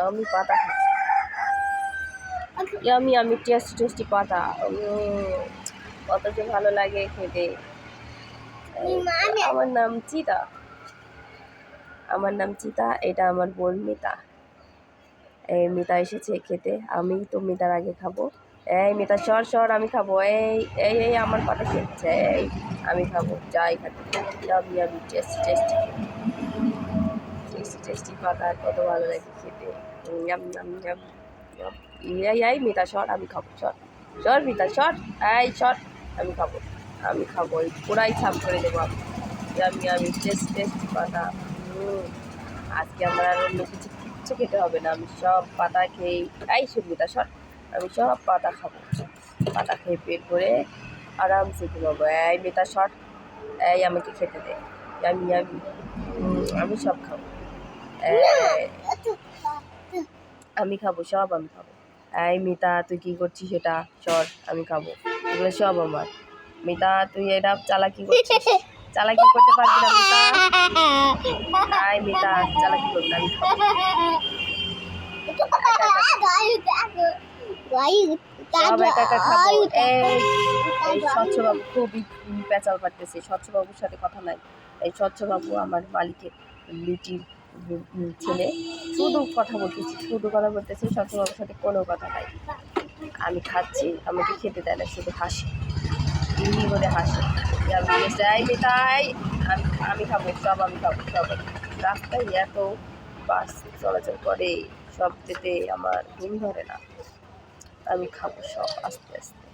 আমি পাতা খাচ্ছি। ইয়ামি আমি টেস্টি টেস্টি পাতা, কত যে ভালো লাগে খেতে। আমার নাম চিতা, আমার নাম চিতা, এটা আমার বোন মিতা। এই মিতা এসেছে খেতে, আমি তো মিতার আগে খাবো। এই মিতা সর সর, আমি খাবো। এই এই এই আমার পাতা খেয়েছে, এই আমি খাবো, যাই খাতে। ইয়ামি আমি টেস্টি টেস্টি টেস্টি টেস্টি পাতা, কত ভালো লাগে খেতে। Yam yam yam yam. এই মিতা সর, আমি খাবো, সর সর মিতা সর, এই সর, আমি খাবো, আমি খাবো, এই পুরাই ছাপ করে দেবো আমি। আমি টেস্টি টেস্টি পাতা। আজকে আমার আর অন্য কিচ্ছু খেতে হবে না, আমি সব পাতা খেয়ে, এই সুবিধা সর, আমি সব পাতা খাবো, পাতা খেয়ে পেট ভরে আরামসে ঘুমাবো। এই মিতা সর, এই আমাকে খেতে দে, আমি আমি আমি সব খাবো, আমি খাবো সব, আমি খাবো। এই মিতা তুই কি করছিস? সেটা সর, আমি খাবো, এগুলো সব আমার। মিতা তুই এটা চালাকি করছিস, চালাকি করতে পারবি না মিতা। আয় মিতা, চালাকি করবি না, আমি খাবো। সব একা একা খাবো। এই স্বচ্ছবাবু খুবই পেঁচাল পারতেছে, স্বচ্ছবাবুর সাথে কথা নাই। এই স্বচ্ছবাবু আমার মালিকের লিটির ছেলে, শুধু কথা বলতেছে, স্বচ্ছবাবুর সাথে কোনো কথা নাই। আমি খাচ্ছি, আমাকে খেতে দেয় না, শুধু হাসি করে হাসি। আমি খাবো সব, আমি খাবো সব। রাস্তায় এত বাস চলাচল করে, সব যেতে আমার ঘুম ধরে না, আমি খাবো সব আস্তে আস্তে।